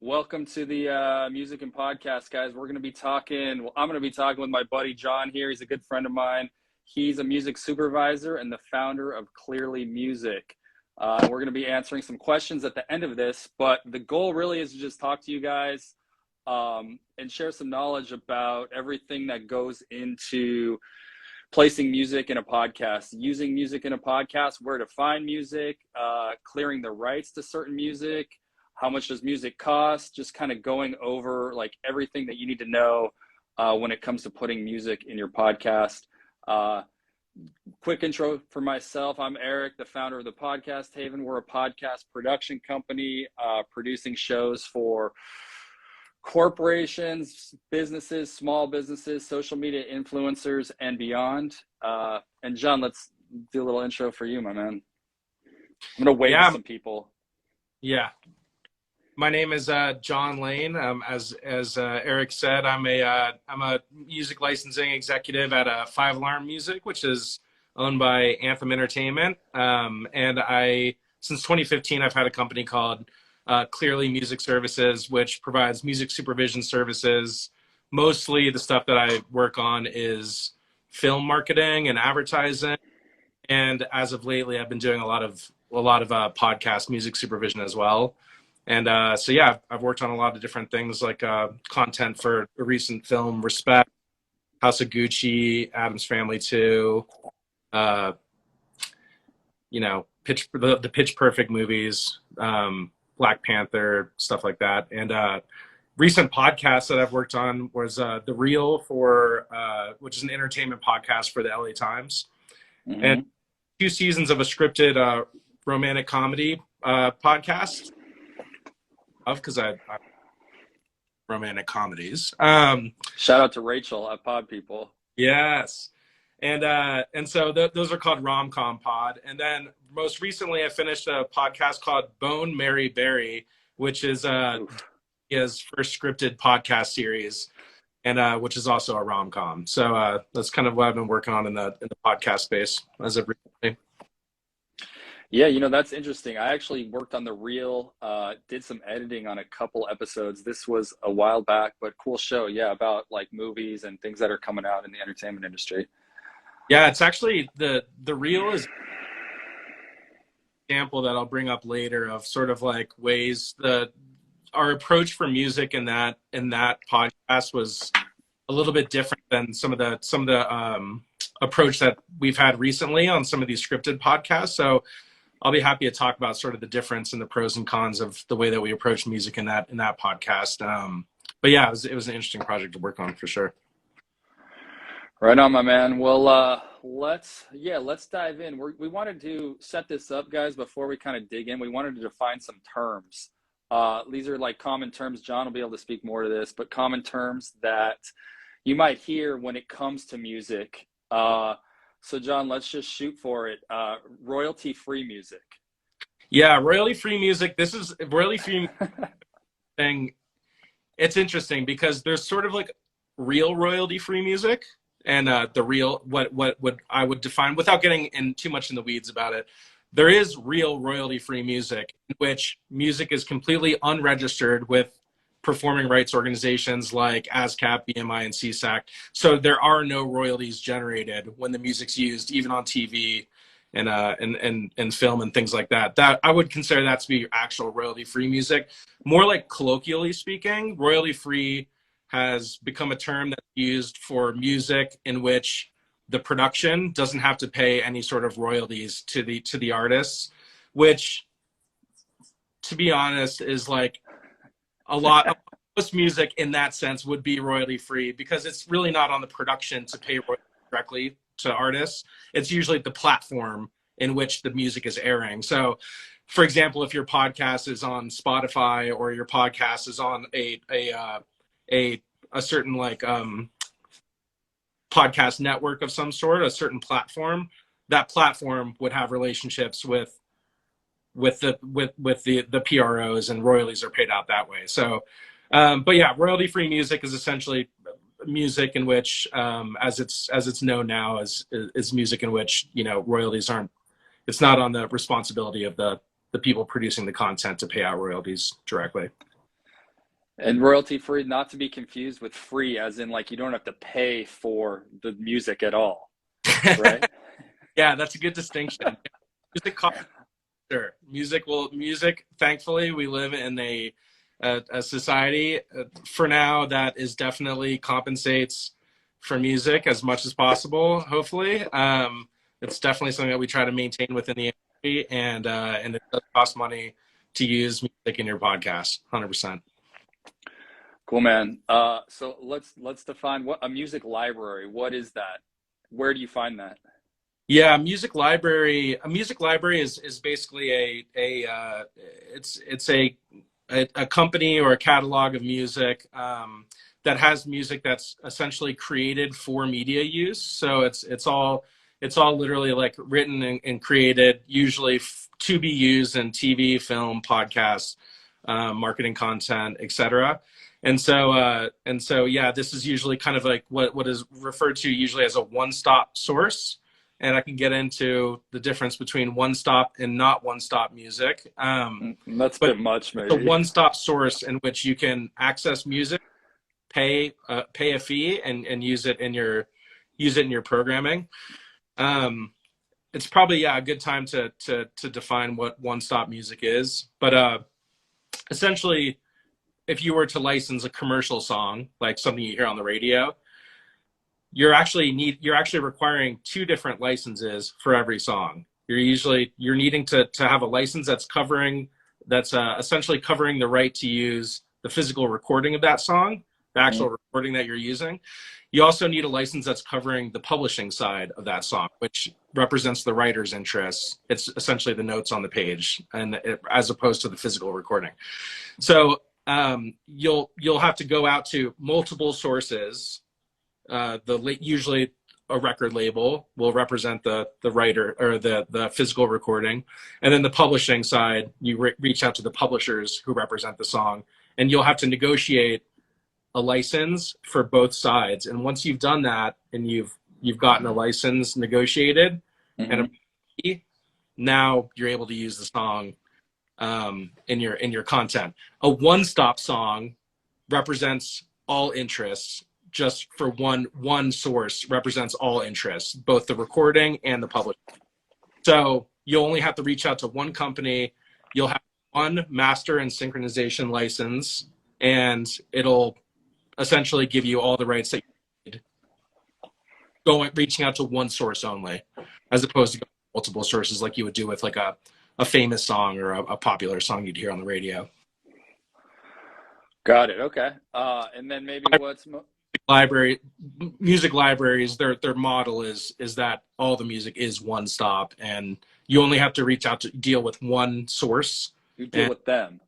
Welcome to the music and podcast, guys. We're going to be talking. Well, I'm going to be talking with my buddy John here. He's a good friend of mine. He's a music supervisor and the founder of Clearly Music. We're going to be answering some questions at the end of this, but the goal really is to just talk to you guys and share some knowledge about everything that goes into placing music in a podcast, using music in a podcast, where to find music, clearing the rights to certain music. How much does music cost? Just kind of going over like everything that you need to know when it comes to putting music in your podcast. Quick intro for myself. I'm Eric, the founder of the Podcast Haven. We're a podcast production company producing shows for corporations, businesses, small businesses, social media influencers, and beyond. And John, let's do a little intro for you, my man. I'm going to wave to some people. Yeah. My name is John Lane. As Eric said, I'm a music licensing executive at Five Alarm Music, which is owned by Anthem Entertainment. And since 2015, I've had a company called Clearly Music Services, which provides music supervision services. Mostly the stuff that I work on is film marketing and advertising. And as of lately, I've been doing a lot of podcast music supervision as well. And so, yeah, I've worked on a lot of different things like content for the recent film Respect, House of Gucci, Addams Family 2, the Pitch Perfect movies, Black Panther, stuff like that. And recent podcasts that I've worked on was The Real which is an entertainment podcast for the LA Times. Mm-hmm. And 2 seasons of a scripted romantic comedy podcast. Because I romantic comedies. Shout out to Rachel at Pod People. Yes, and so those are called Rom-Com Pod. And then most recently, I finished a podcast called Bone Mary Berry, which is his first scripted podcast series, and which is also a rom-com. So that's kind of what I've been working on in the podcast space as of recently. Yeah, that's interesting. I actually worked on The Real, did some editing on a couple episodes. This was a while back, but cool show. Yeah, about like movies and things that are coming out in the entertainment industry. Yeah, it's actually the Real is an example that I'll bring up later of sort of like ways our approach for music in that podcast was a little bit different than some of the approach that we've had recently on some of these scripted podcasts. So I'll be happy to talk about sort of the difference and the pros and cons of the way that we approach music in that podcast. But yeah, it was an interesting project to work on for sure. Right on, my man. Well, let's dive in. We wanted to set this up, guys, before we kind of dig in. We wanted to define some terms. These are like common terms. John will be able to speak more to this, but common terms that you might hear when it comes to music. So John, let's just shoot for it. Royalty-free music. Yeah, royalty-free music. This is royalty-free thing. It's interesting because there's sort of like real royalty-free music and the real what I would define without getting in too much in the weeds about it. There is real royalty-free music in which music is completely unregistered with performing rights organizations like ASCAP, BMI, and CSAC. So there are no royalties generated when the music's used, even on TV and film and things like that. That I would consider that to be actual royalty-free music. More like colloquially speaking, royalty-free has become a term that's used for music in which the production doesn't have to pay any sort of royalties to the artists, which, to be honest, is like a lot of most music in that sense would be royalty free because it's really not on the production to pay directly to artists. It's usually the platform in which the music is airing. So, for example, if your podcast is on Spotify or your podcast is on a certain like podcast network of some sort, a certain platform, that platform would have relationships with the PROs, and royalties are paid out that way. So, but yeah, royalty-free music is essentially music in which, as it's known now, is music in which royalties aren't. It's not on the responsibility of the people producing the content to pay out royalties directly. And royalty free, not to be confused with free, as in like you don't have to pay for the music at all, right? Yeah, that's a good distinction. Music costs. Sure. Music, thankfully, we live in a society for now that is definitely compensates for music as much as possible, hopefully. It's definitely something that we try to maintain within the industry, and it does cost money to use music in your podcast, 100%. Cool, man. So let's define what a music library. What is that? Where do you find that? Yeah, music library. A music library is basically it's a company or a catalog of music that has music that's essentially created for media use. So it's all literally like written and created, usually to be used in TV, film, podcasts, marketing content, etc. And so yeah, this is usually kind of like what is referred to usually as a one-stop source. And I can get into the difference between one-stop and not one-stop music. That's a But bit much, it's a maybe. one-stop source in which you can access music, pay a fee, and use it in your programming. It's probably, yeah, a good time to define what one-stop music is. But essentially, if you were to license a commercial song, like something you hear on the radio, you're actually requiring two different licenses for every song. You're needing to have a license that's essentially covering the right to use the physical recording of that song, the Mhm. actual recording that you're using. You also need a license that's covering the publishing side of that song, which represents the writer's interests. It's essentially the notes on the page, as opposed to the physical recording. So you'll have to go out to multiple sources. Usually a record label will represent the writer or the physical recording, and then the publishing side, you reach out to the publishers who represent the song, and you'll have to negotiate a license for both sides. And once you've done that and you've gotten a license negotiated and Mhm. now you're able to use the song in your content. A one-stop song represents all interests. Just for one source represents all interests, both the recording and the publishing. So you'll only have to reach out to one company. You'll have one master and synchronization license, and it'll essentially give you all the rights that you need. Reaching out to one source only, as opposed to going to multiple sources like you would do with like a famous song or a popular song you'd hear on the radio. Got it. Okay. And then maybe Music libraries, their model is that all the music is one stop, and you only have to reach out to deal with one source. you deal with them?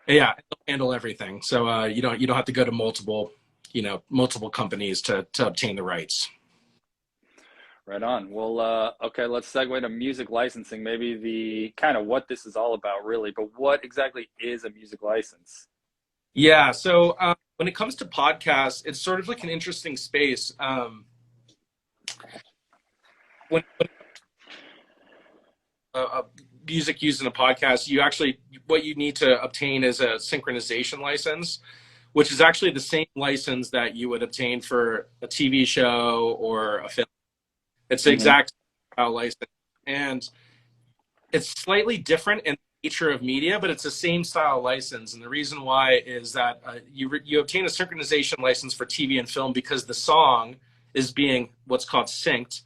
Yeah, they'll handle everything. So you don't have to go to multiple companies to obtain the rights. Right on. Well, okay, let's segue to music licensing. Maybe the kind of what this is all about, really. But what exactly is a music license? Yeah. So when it comes to podcasts, it's sort of like an interesting space. When music used in a podcast, what you need to obtain is a synchronization license, which is actually the same license that you would obtain for a TV show or a film. It's the exact style license, and it's slightly different in nature of media, but it's the same style license. And the reason why is that you obtain a synchronization license for TV and film because the song is being what's called synced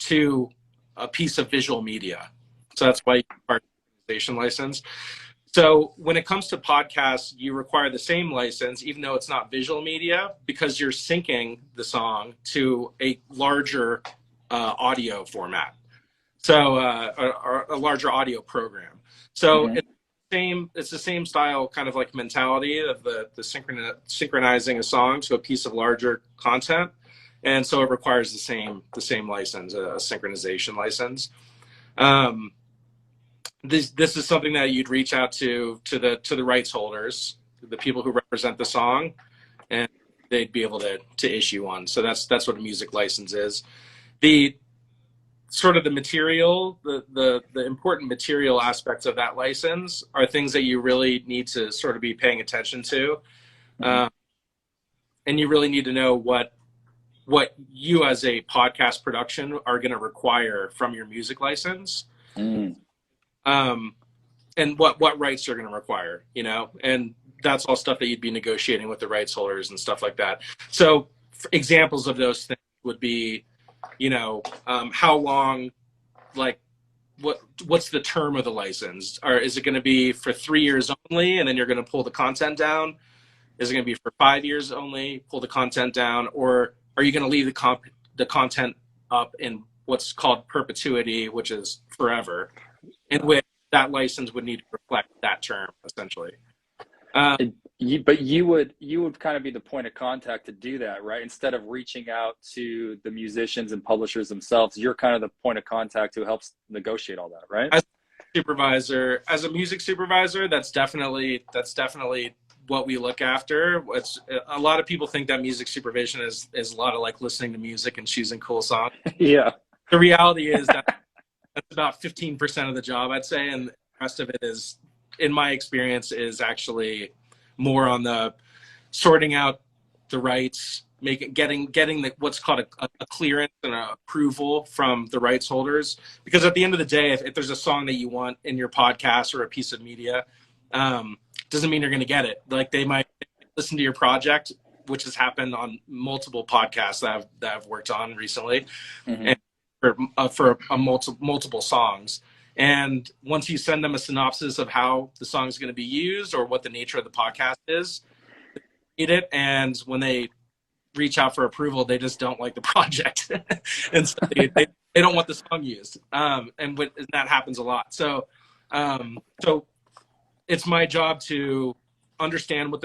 to a piece of visual media. So that's why you require a synchronization license. So when it comes to podcasts, you require the same license, even though it's not visual media, because you're syncing the song to a larger audio format. So a larger audio program. So it's the same style kind of like mentality of the synchronizing a song to a piece of larger content. And so it requires the same license, a synchronization license. This is something that you'd reach out to the rights holders, the people who represent the song, and they'd be able to issue one. So that's what a music license is. The sort of the material, the important material aspects of that license are things that you really need to sort of be paying attention to. Mm-hmm. And you really need to know what you as a podcast production are going to require from your music license, Mm. and what rights you're going to require, and that's all stuff that you'd be negotiating with the rights holders and stuff like that. So examples of those things would be, how long, like what's the term of the license, or is it going to be for 3 years only and then you're going to pull the content down? Is it going to be for 5 years only, pull the content down, or are you going to leave the content up in what's called perpetuity, which is forever, in which that license would need to reflect that term, essentially. But you would kind of be the point of contact to do that, right? Instead of reaching out to the musicians and publishers themselves, you're kind of the point of contact who helps negotiate all that, right? As a music supervisor, that's definitely what we look after. A lot of people think that music supervision is a lot of like listening to music and choosing cool songs. Yeah. The reality is that that's about 15% of the job, I'd say, and the rest of it is, in my experience, is actually more on the sorting out the rights, getting what's called a clearance and an approval from the rights holders. Because at the end of the day, if there's a song that you want in your podcast or a piece of media, doesn't mean you're going to get it. Like, they might listen to your project, which has happened on multiple podcasts that I've worked on recently, Mm-hmm. and for multiple songs. And once you send them a synopsis of how the song is going to be used or what the nature of the podcast is, they read it, and when they reach out for approval, they just don't like the project, and so they don't want the song used. And that happens a lot. So it's my job to understand what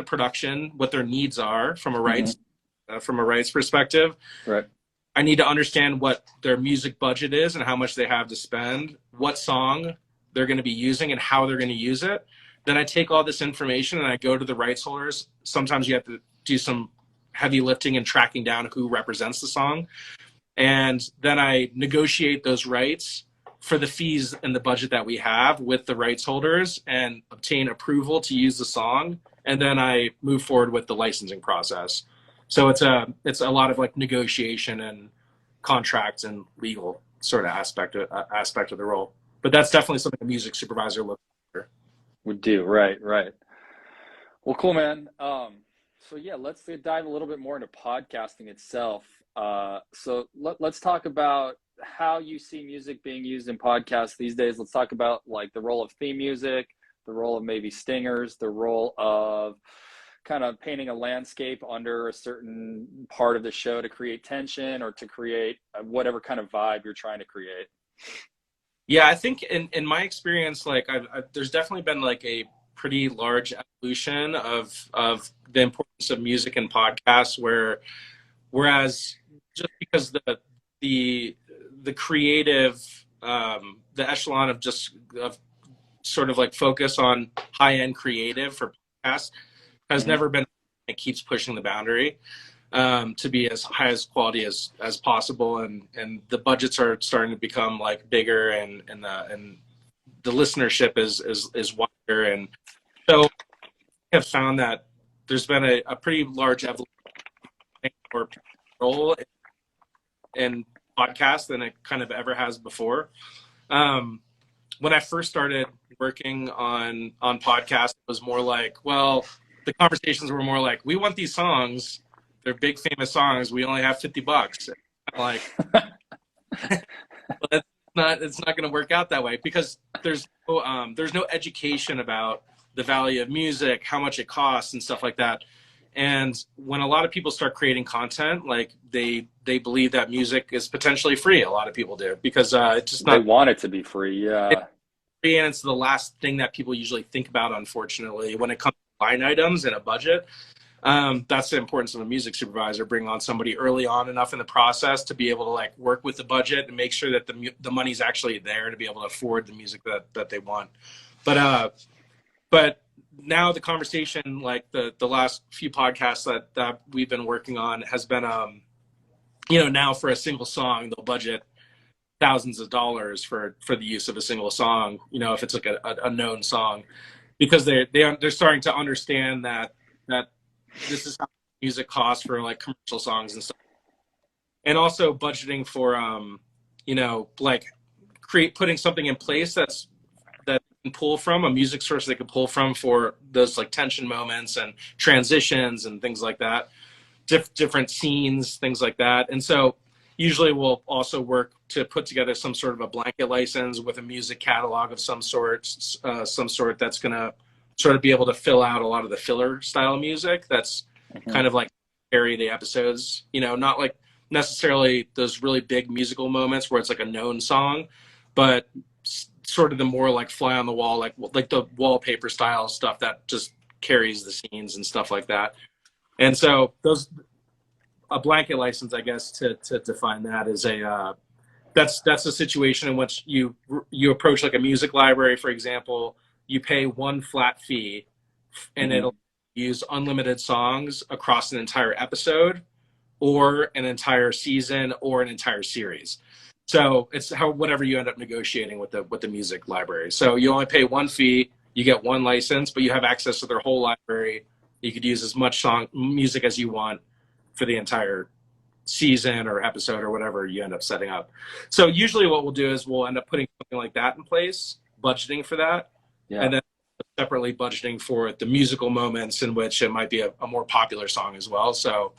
their needs are from a rights perspective. Right. I need to understand what their music budget is and how much they have to spend, what song they're going to be using and how they're going to use it. Then I take all this information and I go to the rights holders. Sometimes you have to do some heavy lifting and tracking down who represents the song. And then I negotiate those rights for the fees and the budget that we have with the rights holders and obtain approval to use the song. And then I move forward with the licensing process. So it's a lot of like negotiation and contracts and legal sort of aspect of the role. But that's definitely something a music supervisor looks for. Would do. Right. Well, cool, man. So yeah, let's dive a little bit more into podcasting itself. So let's talk about how you see music being used in podcasts these days. Let's talk about like the role of theme music, the role of maybe stingers, the role of kind of painting a landscape under a certain part of the show to create tension or to create whatever kind of vibe you're trying to create. Yeah, I think in my experience, like there's definitely been like a pretty large evolution of the importance of music in podcasts, whereas just because the creative, the echelon of sort of like focus on high-end creative for podcasts has never been, it keeps pushing the boundary to be as high as quality as possible, and the budgets are starting to become like bigger, and the listenership is wider, and so I have found that there's been a pretty large evolution or role in podcasts than it kind of ever has before. When I first started working on podcasts, it was more like, well, the conversations were more like, we want these songs, they're big famous songs, we only have $50. I'm like, well, it's not going to work out that way, because there's no education about the value of music, how much it costs and stuff like that. And when a lot of people start creating content, like they believe that music is potentially free. A lot of people do, because it's just not. They want it to be free, yeah. And it's the last thing that people usually think about, unfortunately, when it comes to line items and a budget. That's the importance of a music supervisor. Bring on somebody early on enough in the process to be able to like work with the budget and make sure that the money's actually there to be able to afford the music that they want. But now the conversation, like the last few podcasts that we've been working on, has been, now for a single song, they'll budget thousands of dollars for the use of a single song, if it's like a known song, because they're starting to understand that this is how music costs for like commercial songs and stuff. And also budgeting for, like putting something in place that can pull from a music source they can pull from for those like tension moments and transitions and things like that, different scenes, things like that. And so usually we'll also work to put together some sort of a blanket license with a music catalog of some sort that's going to sort of be able to fill out a lot of the filler style music that's kind of like carry the episodes, not like necessarily those really big musical moments where it's like a known song, but sort of the more like fly on the wall, like the wallpaper style stuff that just carries the scenes and stuff like that. And so a blanket license, I guess, to define that is that's a situation in which you approach like a music library, for example, you pay one flat fee and it'll use unlimited songs across an entire episode or an entire season or an entire series. So it's whatever you end up negotiating with the music library. So you only pay one fee, you get one license, but you have access to their whole library. You could use as much music as you want for the entire season or episode or whatever you end up setting up. So usually what we'll do is we'll end up putting something like that in place, budgeting for that, and then separately budgeting for the musical moments in which it might be a more popular song as well. So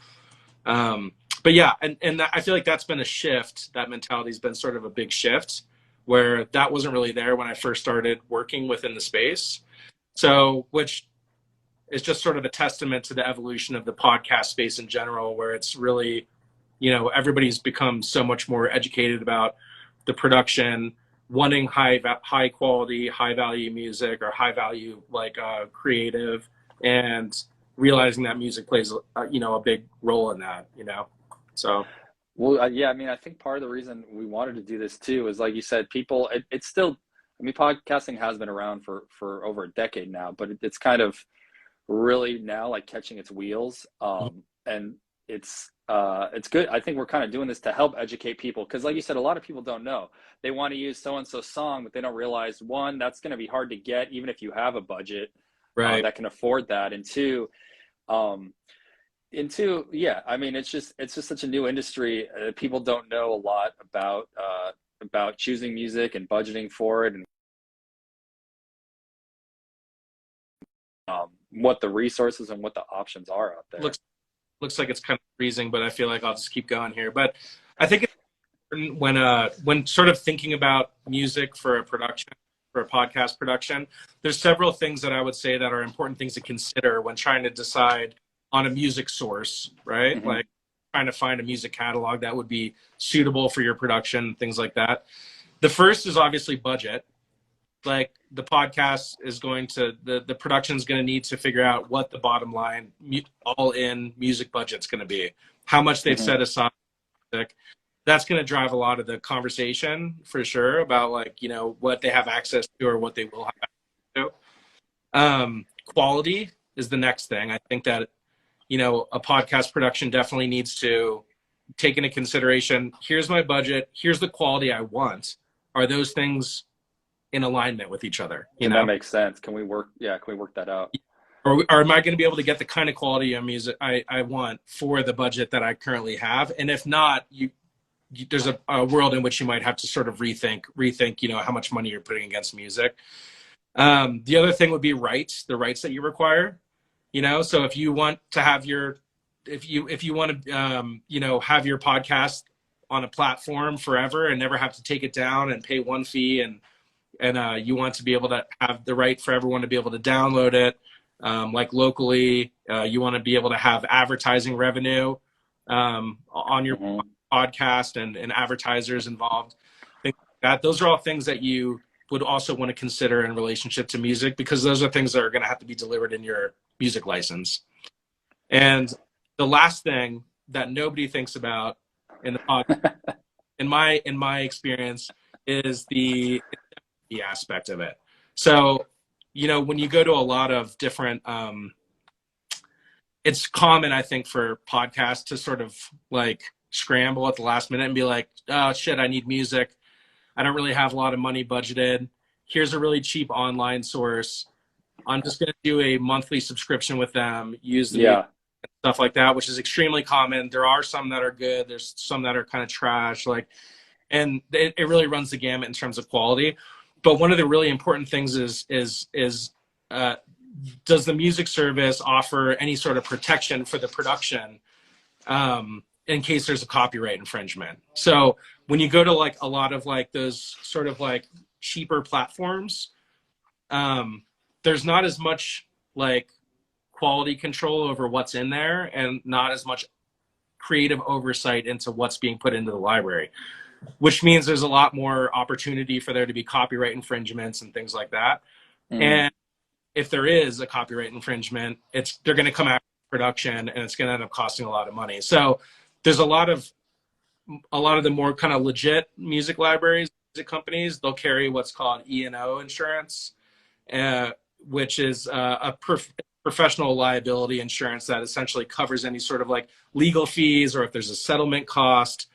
but yeah, and I feel like that's been a shift. That mentality's been sort of a big shift where that wasn't really there when I first started working within the space. So, which is just sort of a testament to the evolution of the podcast space in general, where it's really, everybody's become so much more educated about the production, wanting high quality, high value music or high value creative, and realizing that music plays a big role in that. So. Well, yeah, I mean, I think part of the reason we wanted to do this too is, like you said, it's still, I mean, podcasting has been around for over a decade now, but it's kind of really now like catching its wheels. And it's good. I think we're kind of doing this to help educate people because, like you said, a lot of people don't know. They want to use so-and-so song, but they don't realize, one, that's going to be hard to get even if you have a budget that can afford that, and two, yeah, I mean, it's just such a new industry. People don't know a lot about choosing music and budgeting for it, and what the resources and what the options are out there. Looks like it's kind of freezing, but I feel like I'll just keep going here. But I think it's important when sort of thinking about music for a podcast production, there's several things that I would say that are important things to consider when trying to decide on a music source, right? Like trying to find a music catalog that would be suitable for your production, things like that. The first is obviously budget. Like the podcast is the production is going to need to figure out what the bottom line all in music budget's going to be, how much they've set aside for music. That's going to drive a lot of the conversation for sure about what they have access to or what they will have access to. Quality is the next thing. I think that a podcast production definitely needs to take into consideration, here's my budget, here's the quality I want. Are those things in alignment with each other? That makes sense. Can we work that out? Or am I going to be able to get the kind of quality of music I want for the budget that I currently have? And if not, there's a world in which you might have to sort of rethink, how much money you're putting against music. The other thing would be the rights that you require. So if you want to have if you want to, have your podcast on a platform forever and never have to take it down and pay one fee, and you want to be able to have the right for everyone to be able to download it, like locally, you want to be able to have advertising revenue on your podcast and advertisers involved. Things like that. Those are all things that you would also want to consider in relationship to music, because those are things that are going to have to be delivered in your music license. And the last thing that nobody thinks about in the podcast, in my experience, is the aspect of it. So, when you go to a lot of different, it's common, I think, for podcasts to sort of like scramble at the last minute and be like, oh shit, I need music. I don't really have a lot of money budgeted. Here's a really cheap online source. I'm just going to do a monthly subscription with them. Use the stuff like that, which is extremely common. There are some that are good. There's some that are kind of trash, like, and it really runs the gamut in terms of quality. But one of the really important things is uh, does the music service offer any sort of protection for the production in case there's a copyright infringement? So when you go to like a lot of like those sort of like cheaper platforms, there's not as much like quality control over what's in there and not as much creative oversight into what's being put into the library, which means there's a lot more opportunity for there to be copyright infringements and things like that. And if there is a copyright infringement, they're going to come out production and it's going to end up costing a lot of money. So there's a lot of the more kind of legit music libraries, music companies, they'll carry what's called E&O insurance, which is a professional liability insurance that essentially covers any sort of like legal fees or if there's a settlement cost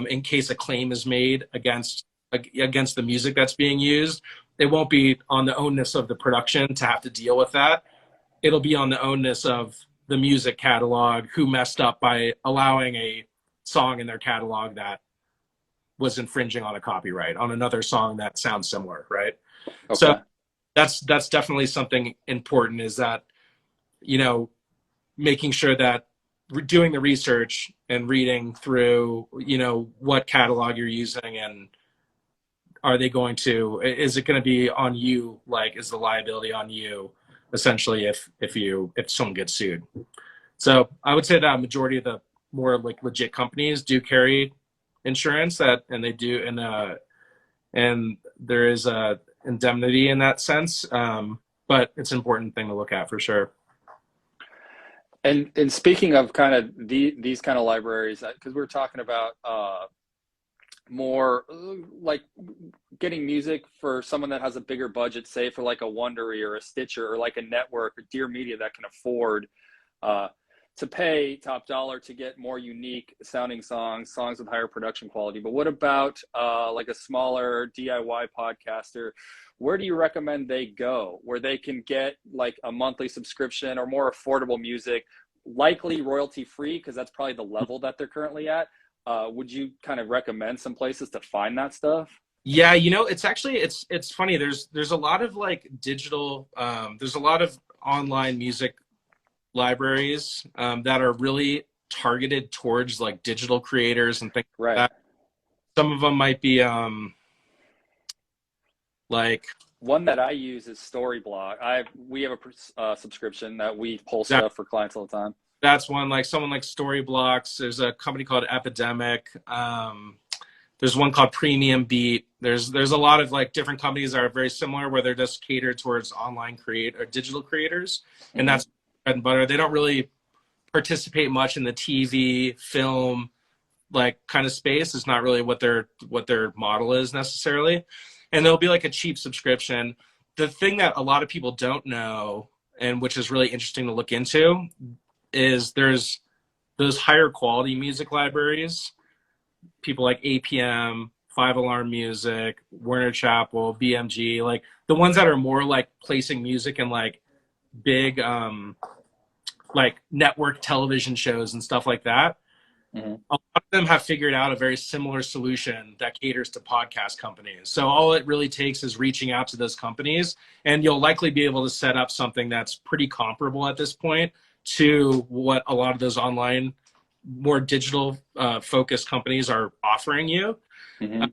in case a claim is made against the music that's being used. It won't be on the onus of the production to have to deal with that. It'll be on the onus of the music catalog who messed up by allowing a song in their catalog that was infringing on a copyright on another song that sounds similar, right? Okay. So that's definitely something important, is that, you know, making sure that doing the research and reading through, you know, what catalog you're using and is it going to be on you? Like, is the liability on you essentially if someone gets sued? So I would say that a majority of the more like legit companies do carry insurance and they do, and there is a indemnity in that sense. But it's an important thing to look at for sure. And speaking of kind of these kind of libraries, because we're talking about more like getting music for someone that has a bigger budget, say for like a Wondery or a Stitcher or like a network or Dear Media that can afford to pay top dollar to get more unique sounding songs with higher production quality. But what about like a smaller DIY podcaster? Where do you recommend they go where they can get like a monthly subscription or more affordable music, likely royalty free, because that's probably the level that they're currently at? Would you kind of recommend some places to find that stuff? Yeah, you know, it's actually it's funny. There's a lot of like digital, there's a lot of online music libraries that are really targeted towards like digital creators and things like that. Some of them might be like, one that I use is Storyblock. We have a subscription that we pull stuff for clients all the time. That's one. Like someone like Storyblocks. There's a company called Epidemic. There's one called Premium Beat. There's a lot of like different companies that are very similar where they're just catered towards online digital creators, and that's bread and butter. They don't really participate much in the TV, film, like kind of space. It's not really what their model is necessarily. And there'll be like a cheap subscription. The thing that a lot of people don't know, and which is really interesting to look into, is there's those higher quality music libraries, people like APM, Five Alarm Music, Warner Chappell, BMG, like the ones that are more like placing music in like big like network television shows and stuff like that. Mm-hmm. A lot of them have figured out a very similar solution that caters to podcast companies. So all it really takes is reaching out to those companies, and you'll likely be able to set up something that's pretty comparable at this point to what a lot of those online, more digital focused companies are offering you. Mm-hmm.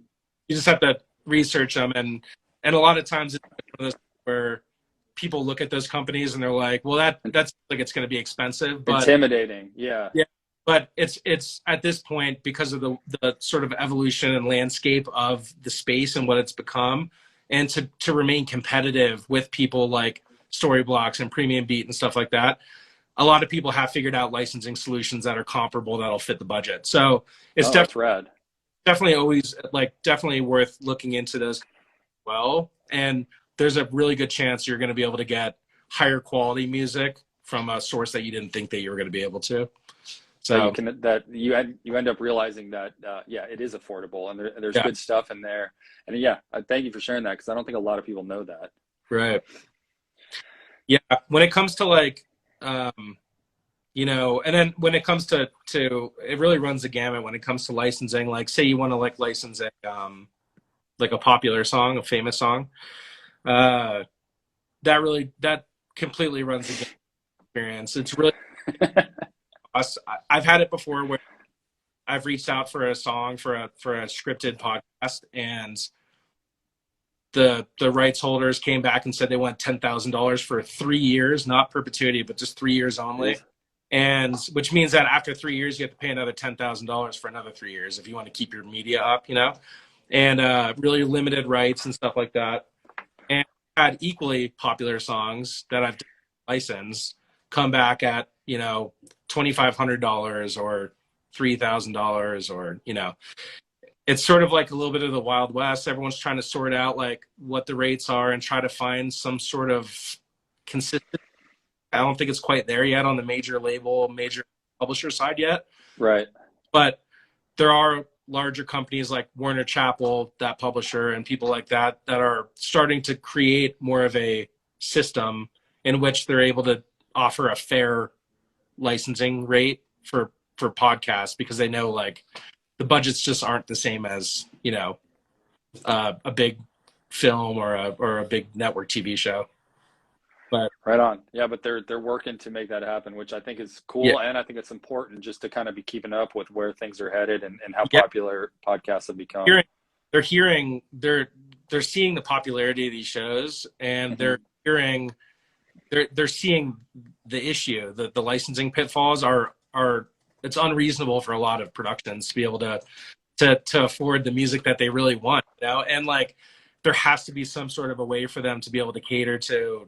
You just have to research them, and a lot of times it's one of those where people look at those companies and they're like, well, that's like, it's going to be expensive, but intimidating. Yeah. But it's at this point, because of the sort of evolution and landscape of the space and what it's become, and to remain competitive with people like Storyblocks and Premium Beat and stuff like that, a lot of people have figured out licensing solutions that are comparable that'll fit the budget. So it's definitely always like definitely worth looking into those as well. And there's a really good chance you're going to be able to get higher quality music from a source that you didn't think that you were going to be able to. So you end up realizing that it is affordable, and there's good stuff in there. And thank you for sharing that, because I don't think a lot of people know that. Right. Yeah, when it comes to like you know, and then when it comes to it really runs the gamut when it comes to licensing. Like, say you want to like license like a popular song, a famous song, uh, that completely runs the gamut experience. It's really us. I've had it before where I've reached out for a song for a scripted podcast, and the rights holders came back and said they want $10,000 for 3 years, not perpetuity, but just 3 years only. Jeez. And which means that after 3 years, you have to pay another $10,000 for another 3 years if you want to keep your media up, you know, and really limited rights and stuff like that. And had equally popular songs that I've licensed come back at, you know, $2,500 or $3,000, or, you know, it's sort of like a little bit of the Wild West. Everyone's trying to sort out like what the rates are and try to find some sort of consistent. I don't think it's quite there yet on the major label, major publisher side yet. Right. But there are larger companies like Warner Chappell, that publisher, and people like that that are starting to create more of a system in which they're able to offer a fair licensing rate for podcasts, because they know like the budgets just aren't the same as, you know, a big film or a big network TV show. But Right on. Yeah, but they're working to make that happen, which I think is yeah, cool, and I think it's important just to kind of be keeping up with where things are headed and how yeah, popular podcasts have become. hearing, they're hearing, they're seeing the popularity of these shows, and Hmm. they're seeing the issue, the licensing pitfalls are it's unreasonable for a lot of productions to be able to afford the music that they really want, you know, and like there has to be some sort of a way for them to be able to cater to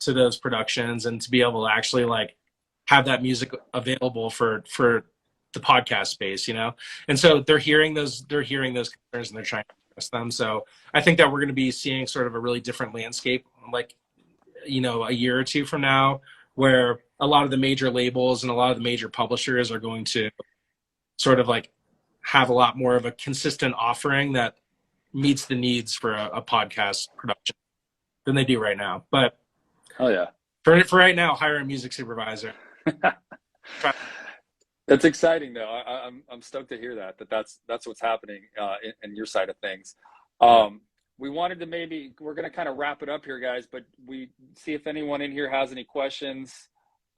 those productions and to be able to actually like have that music available for the podcast space, you know. And so they're hearing those concerns and they're trying to address them. So I think that we're going to be seeing sort of a really different landscape, like, you know, a year or two from now, where a lot of the major labels and a lot of the major publishers are going to sort of like have a lot more of a consistent offering that meets the needs for a podcast production than they do right now. But Oh yeah. for right now, hire a music supervisor. That's exciting though. I'm stoked to hear that's what's happening in your side of things. Yeah. We wanted to we're going to kind of wrap it up here, guys, but we see if anyone in here has any questions.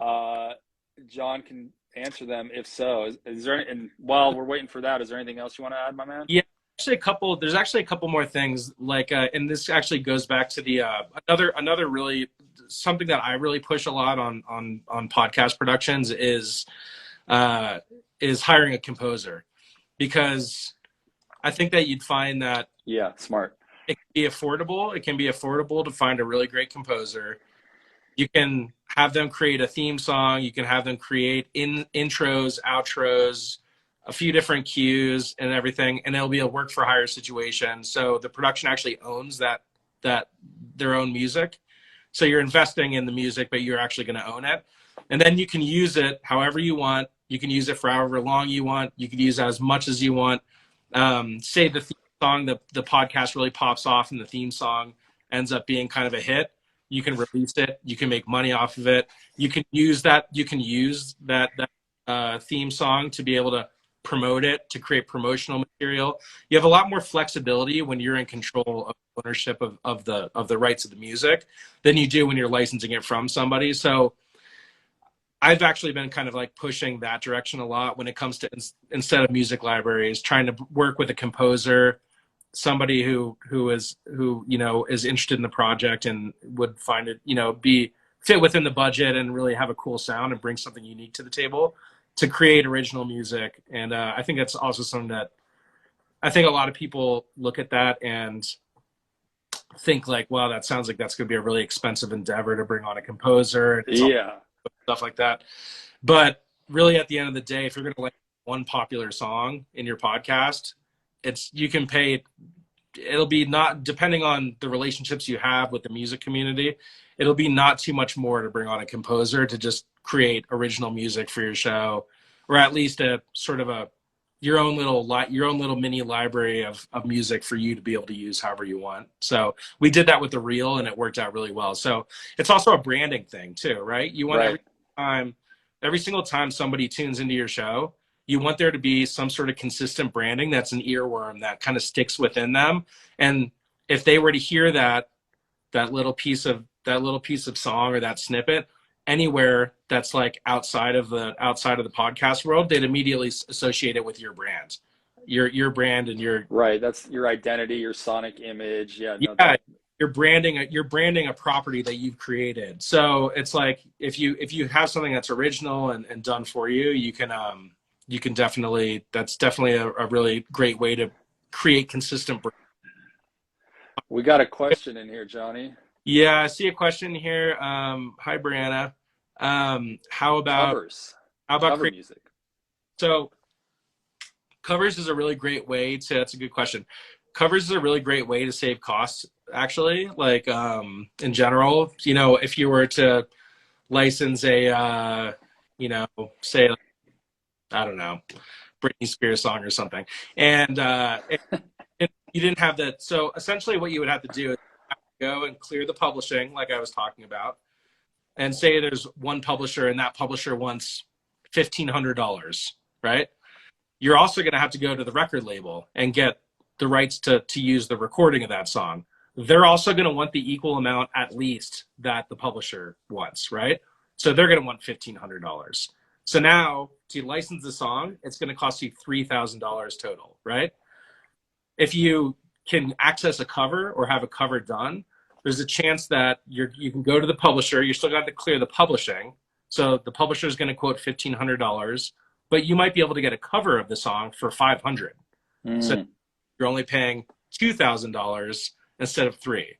John can answer them if so. Is there, and while we're waiting for that, is there anything else you want to add, my man? Yeah, there's actually a couple more things, like, and this actually goes back to the another really something that I really push a lot on podcast productions is hiring a composer, because I think that you'd find that Yeah, smart. it can be affordable. It can be affordable to find a really great composer. You can have them create a theme song. You can have them create intros, outros, a few different cues and everything, and it'll be a work for hire situation. So the production actually owns that their own music. So you're investing in the music, but you're actually going to own it. And then you can use it however you want. You can use it for however long you want. You can use it as much as you want. Say the theme song, the podcast really pops off and the theme song ends up being kind of a hit. You can release it. You can make money off of it. You can use that theme song to be able to promote it, to create promotional material. You have a lot more flexibility when you're in control of ownership of the rights of the music than you do when you're licensing it from somebody. So I've actually been kind of like pushing that direction a lot when it comes to, instead of music libraries, trying to work with a composer, somebody who you know is interested in the project and would find it, you know, fit within the budget and really have a cool sound and bring something unique to the table to create original music. And I think that's also something that I think a lot of people look at that and think like, wow, that sounds like that's going to be a really expensive endeavor to bring on a composer and Yeah. stuff like that. But really, at the end of the day, if you're going to like one popular song in your podcast, you can pay. It'll be not, depending on the relationships you have with the music community, it'll be not too much more to bring on a composer to just create original music for your show, or at least a sort of your own little mini library of music for you to be able to use however you want. So we did that with the reel and it worked out really well. So it's also a branding thing too, right? You want every time every single time somebody tunes into your show, you want there to be some sort of consistent branding that's an earworm that kind of sticks within them. And if they were to hear that little piece of song or that snippet anywhere that's like outside of the podcast world, they'd immediately associate it with your brand, your brand and your Right. That's your identity, your sonic image. Yeah. No, yeah, you're branding a property that you've created. So it's like if you have something that's original and done for you, you can definitely, that's definitely a really great way to create consistent brand. we got a question in here, Johnny. Yeah, I see a question here. Hi, Brianna. How about Covers, cover create? music. So covers is a really great way to. That's a good question. Covers is a really great way to save costs. Actually, like in general, if you were to license a, say, I don't know, Britney Spears song or something, and if you didn't have that. So essentially, what you would have to do is go and clear the publishing, like I was talking about, and say there's one publisher and that publisher wants $1,500, right? You're also going to have to go to the record label and get the rights to use the recording of that song. They're also going to want the equal amount at least that the publisher wants, right? So they're going to want $1,500. So now to license the song, it's going to cost you $3,000 total, right? If you can access a cover or have a cover done, there's a chance that you can go to the publisher. You're still going to have to clear the publishing. So the publisher is going to quote $1,500, but you might be able to get a cover of the song for $500. So you're only paying $2,000 instead of $3,000.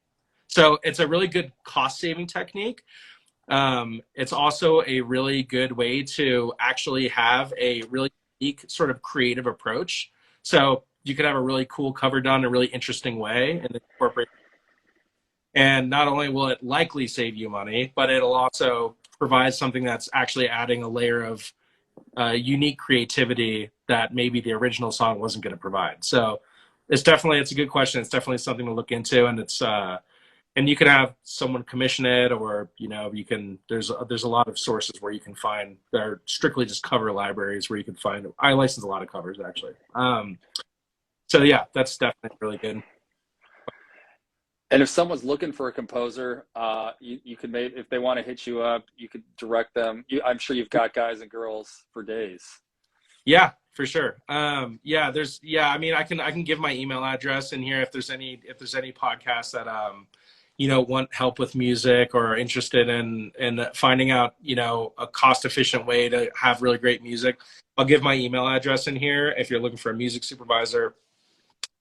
So it's a really good cost saving technique. It's also a really good way to actually have a really unique sort of creative approach. So you could have a really cool cover done a really interesting way and incorporate. And not only will it likely save you money, but it'll also provide something that's actually adding a layer of unique creativity that maybe the original song wasn't going to provide. So it's a good question. It's definitely something to look into, and it's and you can have someone commission it, or there's a lot of sources where you can find that are strictly just cover libraries where you can find. I license a lot of covers actually. So yeah, that's definitely really good. And if someone's looking for a composer, you could maybe, if they want to hit you up, you could direct them. I'm sure you've got guys and girls for days. Yeah, for sure. I mean, I can give my email address in here if there's any podcasts that want help with music or are interested in finding out a cost efficient way to have really great music. I'll give my email address in here if you're looking for a music supervisor,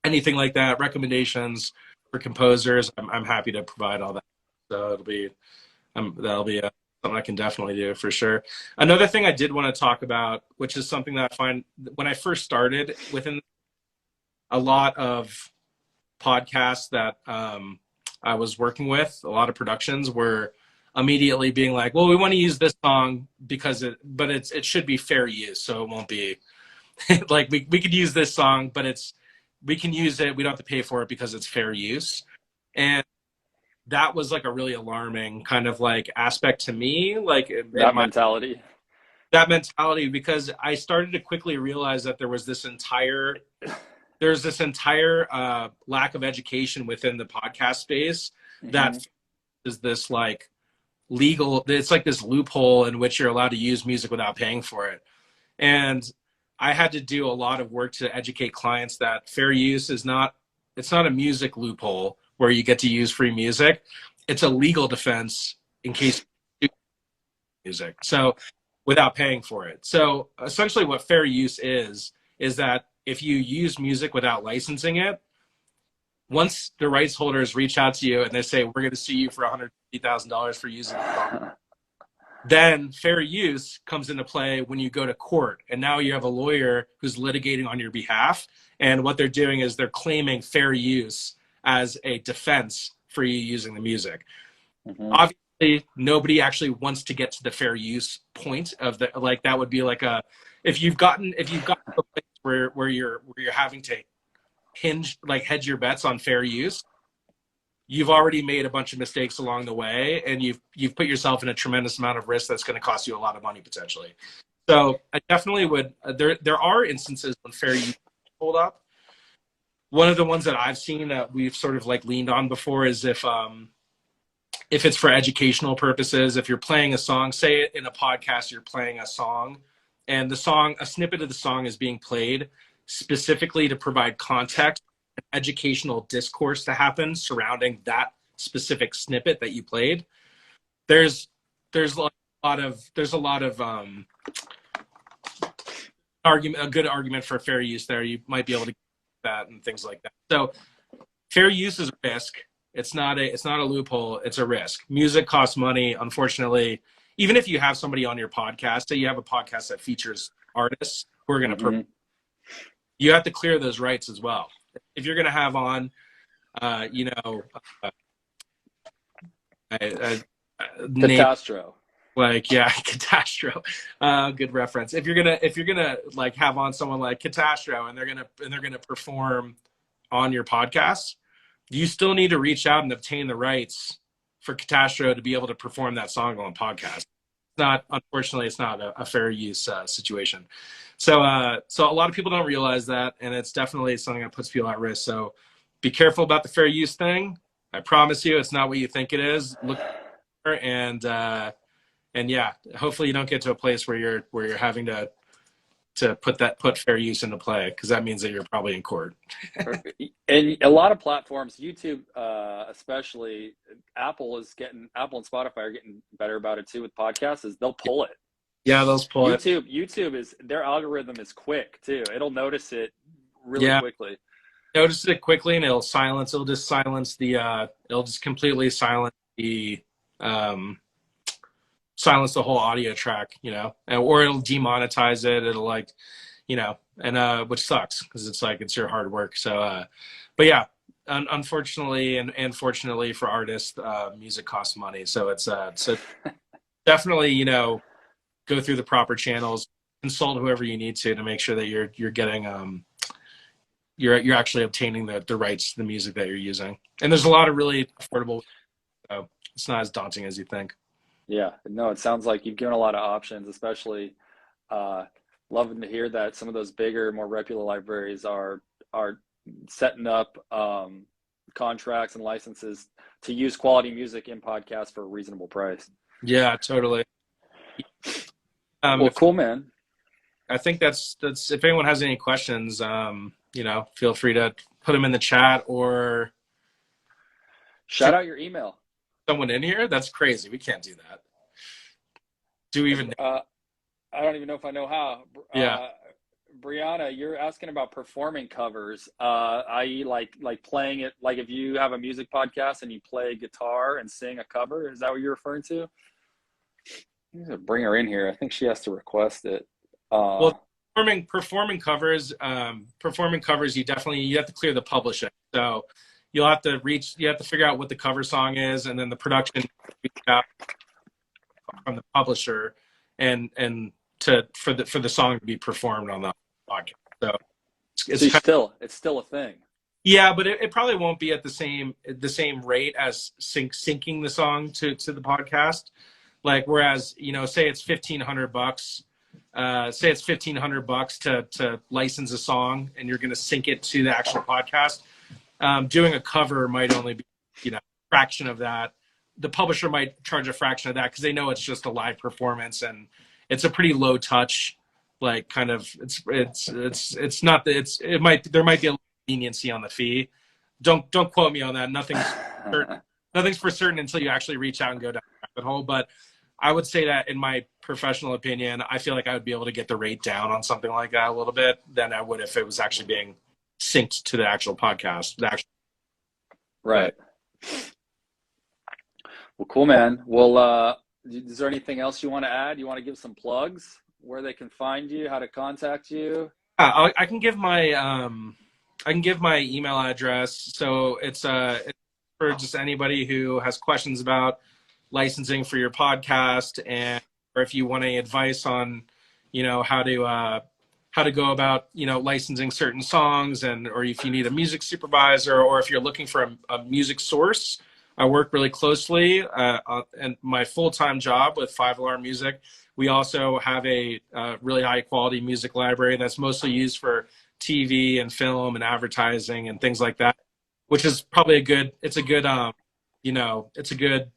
anything like that, recommendations for composers. I'm happy to provide all that. So that'll be something I can definitely do for sure. Another thing I did want to talk about, which is something that I find when I first started within a lot of podcasts that I was working with, a lot of productions were immediately being like, well, we want to use this song because it should be fair use. So it won't be like we could use this song, but we can use it. We don't have to pay for it because it's fair use. And that was like a really alarming kind of like aspect to me, like that mentality, because I started to quickly realize that there's this entire lack of education within the podcast space that is this like legal, it's like this loophole in which you're allowed to use music without paying for it. And I had to do a lot of work to educate clients that fair use it's not a music loophole where you get to use free music. It's a legal defense in case you do music. So without paying for it. So essentially what fair use is that if you use music without licensing it, once the rights holders reach out to you and they say, we're going to sue you for $150,000 for using it, then fair use comes into play when you go to court. And now you have a lawyer who's litigating on your behalf. And what they're doing is they're claiming fair use as a defense for you using the music. Obviously, nobody actually wants to get to the fair use point of the, like, that would be like if you've gotten to a place where you're having to hedge your bets on fair use, you've already made a bunch of mistakes along the way, and you've put yourself in a tremendous amount of risk that's going to cost you a lot of money potentially. So I definitely would. There are instances when fair use hold up. One of the ones that I've seen that we've sort of like leaned on before is if it's for educational purposes. If you're playing a song, say in a podcast, you're playing a song, and a snippet of the song is being played specifically to provide context, educational discourse to happen surrounding that specific snippet that you played. There's a lot of a good argument for fair use there. You might be able to get that and things like that. So fair use is a risk. It's not a loophole. It's a risk. Music costs money. Unfortunately, even if you have somebody on your podcast, say you have a podcast that features artists who are going to, you have to clear those rights as well. If you're going to have on, Catastro. Like, yeah, Catastro. Good reference. If you're gonna like have on someone like Catastro and they're gonna perform on your podcast, you still need to reach out and obtain the rights for Catastro to be able to perform that song on a podcast. Unfortunately, it's not a fair use situation. So a lot of people don't realize that, and it's definitely something that puts people at risk. So be careful about the fair use thing. I promise you, it's not what you think it is. Look, and yeah, hopefully you don't get to a place where you're having to put fair use into play, because that means that you're probably in court. And a lot of platforms, YouTube especially, Apple and Spotify are getting better about it too with podcasts, is they'll pull it. Yeah, they'll pull it. YouTube is, their algorithm is quick too. It'll notice it really quickly. Notice it quickly, and it'll just completely silence the whole audio track, or it'll demonetize it. It'll which sucks, because it's your hard work. So, but yeah, unfortunately and fortunately for artists, music costs money. So it's so definitely, go through the proper channels, consult whoever you need to make sure that you're getting, you're actually obtaining the rights to the music that you're using. And there's a lot of really affordable, so it's not as daunting as you think. Yeah, no, it sounds like you've given a lot of options, especially loving to hear that some of those bigger, more reputable libraries are setting up contracts and licenses to use quality music in podcasts for a reasonable price. Yeah, totally. Well, cool, man. I think that's if anyone has any questions, feel free to put them in the chat or shout out your email. Someone in here? That's crazy. We can't do that. Do we even? I don't even know if I know how. Yeah. Brianna, you're asking about performing covers, i.e., like playing it. Like if you have a music podcast and you play guitar and sing a cover, is that what you're referring to? I'm gonna bring her in here. I think she has to request it. Well, performing covers. You have to clear the publishing. So you have to figure out what the cover song is, and then the production from the publisher, and for the song to be performed on the podcast. So it's still a thing. Yeah, but it probably won't be at the same rate as syncing the song to the podcast. Like, whereas, say it's $1,500. Say it's $1,500 to license a song, and you're going to sync it to the actual podcast. Doing a cover might only be, a fraction of that. The publisher might charge a fraction of that because they know it's just a live performance, and it's a pretty low touch, like kind of it's not that there might be a little leniency on the fee. Don't quote me on that. Nothing's for certain until you actually reach out and go down the rabbit hole. But I would say that in my professional opinion, I feel like I would be able to get the rate down on something like that a little bit than I would if it was actually being synced to the actual podcast. Right. Well, cool, man. Well, is there anything else you want to add? You want to give some plugs, where they can find you, how to contact you? I can give my email address. So it's for just anybody who has questions about licensing for your podcast, or if you want any advice on, how to how to go about, licensing certain songs, and or if you need a music supervisor, or if you're looking for a music source. I work really closely, and my full-time job with 5 Alarm Music. We also have a really high-quality music library that's mostly used for TV and film and advertising and things like that, which is probably it's a good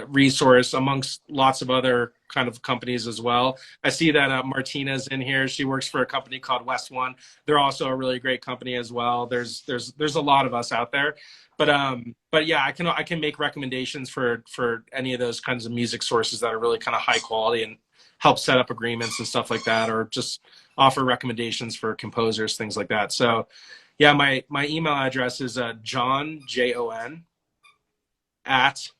resource amongst lots of other kind of companies as well. I see that Martina's in here. She works for a company called West One. They're also a really great company as well. There's a lot of us out there, but yeah, I can make recommendations for any of those kinds of music sources that are really kind of high quality and help set up agreements and stuff like that, or just offer recommendations for composers, things like that. So yeah, my email address is John, Jon, at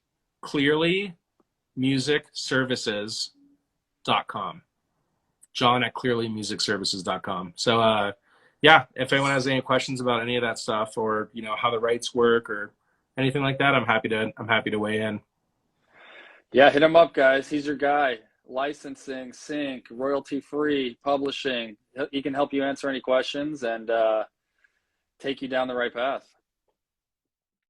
clearlymusicservices.com. John at clearlymusicservices.com. So yeah, if anyone has any questions about any of that stuff, or how the rights work or anything like that, I'm happy to weigh in. Yeah, hit him up, guys. He's your guy. Licensing, sync, royalty free, publishing. He can help you answer any questions and take you down the right path.